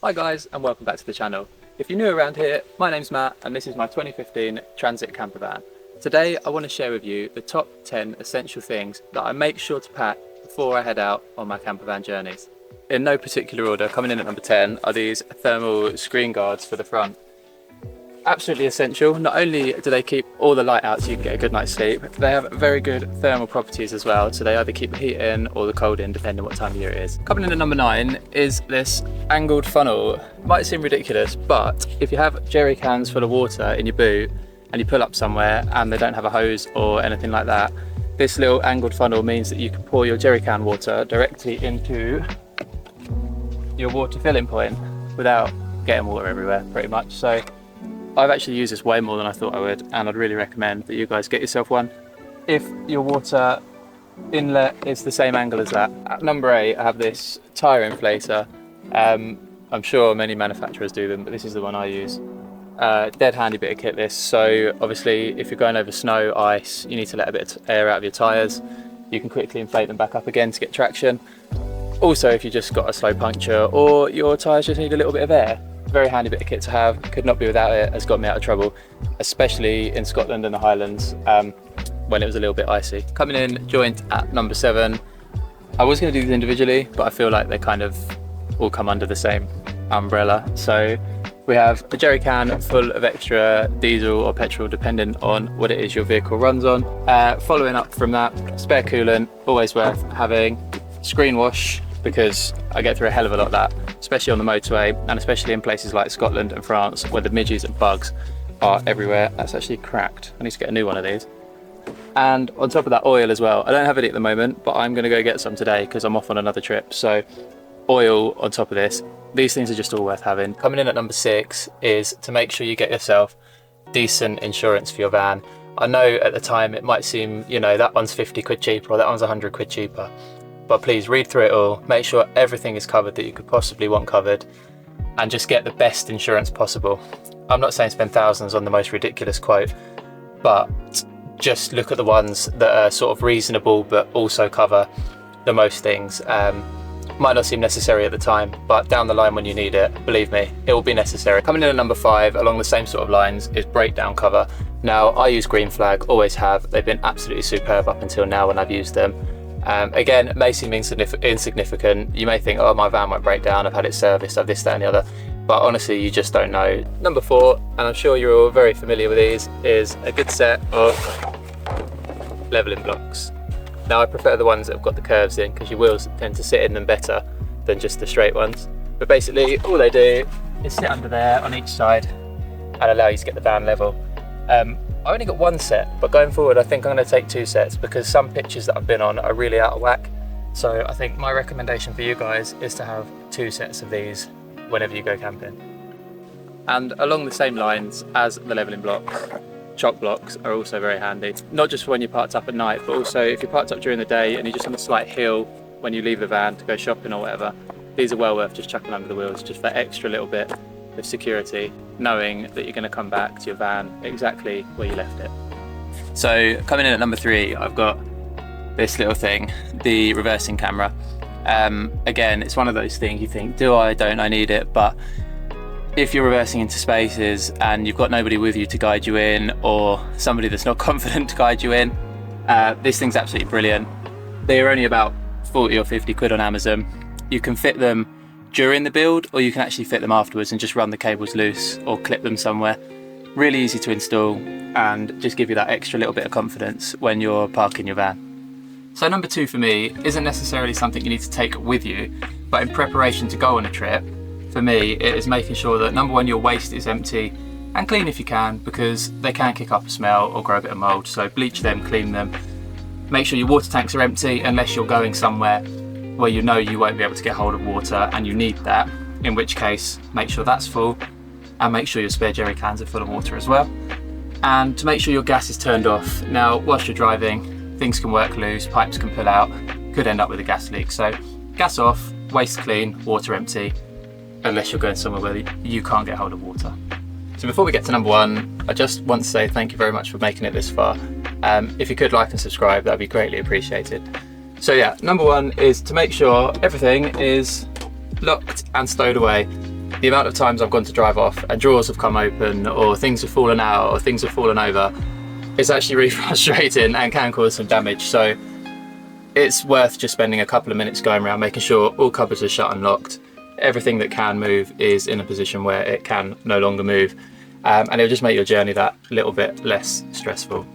Hi guys, and welcome back to the channel. If you're new around here, my name's Matt and this is my 2015 Transit Campervan. Today I want to share with you the top 10 essential things that I make sure to pack before I head out on my campervan journeys. In no particular order, coming in at number 10 are these thermal screen guards for the front. Absolutely essential. Not only do they keep all the light out so you can get a good night's sleep, they have very good thermal properties as well, so they either keep the heat in or the cold in depending on what time of year it is. Coming in at number 9 is this angled funnel. It might seem ridiculous, but if you have jerry cans full of water in your boot and you pull up somewhere and they don't have a hose or anything like that, this little angled funnel means that you can pour your jerry can water directly into your water filling point without getting water everywhere pretty much. So I've actually used this way more than I thought I would, and I'd really recommend that you guys get yourself one if your water inlet is the same angle as that. At number 8 I have this tyre inflator. I'm sure many manufacturers do them, but this is the one I use. Dead handy bit of kit this. So obviously if you're going over snow, ice, you need to let a bit of air out of your tyres. You can quickly inflate them back up again to get traction. Also if you just got a slow puncture or your tyres just need a little bit of air, very handy bit of kit to have. Could not be without it. Has got me out of trouble, especially in Scotland and the Highlands when it was a little bit icy. Coming in joint at number 7. I was going to do these individually, but I feel like they kind of all come under the same umbrella. So we have a jerry can full of extra diesel or petrol depending on what it is your vehicle runs on. Following up from that, spare coolant, always worth having. Screen wash, because I get through a hell of a lot of that, especially on the motorway and especially in places like Scotland and France where the midges and bugs are everywhere. That's actually cracked. I need to get a new one of these. And on top of that, oil as well. I don't have it at the moment, but I'm going to go get some today because I'm off on another trip. So oil on top of this. These things are just all worth having. Coming in at number 6 is to make sure you get yourself decent insurance for your van. I know at the time it might seem, you know, that one's 50 quid cheaper or that one's 100 quid cheaper. But please read through it all, make sure everything is covered that you could possibly want covered, and just get the best insurance possible. I'm not saying spend thousands on the most ridiculous quote, but just look at the ones that are sort of reasonable but also cover the most things. Might not seem necessary at the time, but down the line when you need it, believe me, it will be necessary. Coming in at number 5, along the same sort of lines, is breakdown cover. Now, I use Green Flag, always have. They've been absolutely superb up until now when I've used them. Again, it may seem insignificant. You may think, oh, my van won't break down, I've had it serviced, I've this, that and the other. But honestly, you just don't know. Number 4, and I'm sure you're all very familiar with these, is a good set of leveling blocks. Now I prefer the ones that have got the curves in because your wheels tend to sit in them better than just the straight ones. But basically all they do is sit under there on each side and allow you to get the van level. I only got one set, but going forward I think I'm going to take 2 sets because some pitches that I've been on are really out of whack. So I think my recommendation for you guys is to have 2 sets of these whenever you go camping. And along the same lines as the leveling blocks, chock blocks are also very handy. Not just for when you're parked up at night, but also if you're parked up during the day and you're just on a slight hill when you leave the van to go shopping or whatever, these are well worth just chucking under the wheels, just for extra little bit of security, knowing that you're going to come back to your van exactly where you left it. So coming in at number 3, I've got this little thing, the reversing camera. Again, it's one of those things you think, do I, don't I need it? But if you're reversing into spaces and you've got nobody with you to guide you in, or somebody that's not confident to guide you in, this thing's absolutely brilliant. They are only about 40 or 50 quid on Amazon. You can fit them during the build, or you can actually fit them afterwards and just run the cables loose or clip them somewhere. Really easy to install and just give you that extra little bit of confidence when you're parking your van. So number 2 for me isn't necessarily something you need to take with you, but in preparation to go on a trip, for me it is making sure that number 1, your waste is empty and clean if you can, because they can kick up a smell or grow a bit of mould. So bleach them, clean them. Make sure your water tanks are empty unless you're going somewhere where you know you won't be able to get hold of water and you need that, in which case make sure that's full, and make sure your spare jerry cans are full of water as well. And to make sure your gas is turned off. Now whilst you're driving, things can work loose, pipes can pull out, could end up with a gas leak. So gas off, waste clean, water empty, unless you're going somewhere where you can't get hold of water. So before we get to number 1, I just want to say thank you very much for making it this far. If you could like and subscribe, that would be greatly appreciated. So yeah, number 1 is to make sure everything is locked and stowed away. The amount of times I've gone to drive off and drawers have come open, or things have fallen out, or things have fallen over, it's actually really frustrating and can cause some damage. So it's worth just spending a couple of minutes going around, making sure all cupboards are shut and locked. Everything that can move is in a position where it can no longer move, and it'll just make your journey that little bit less stressful.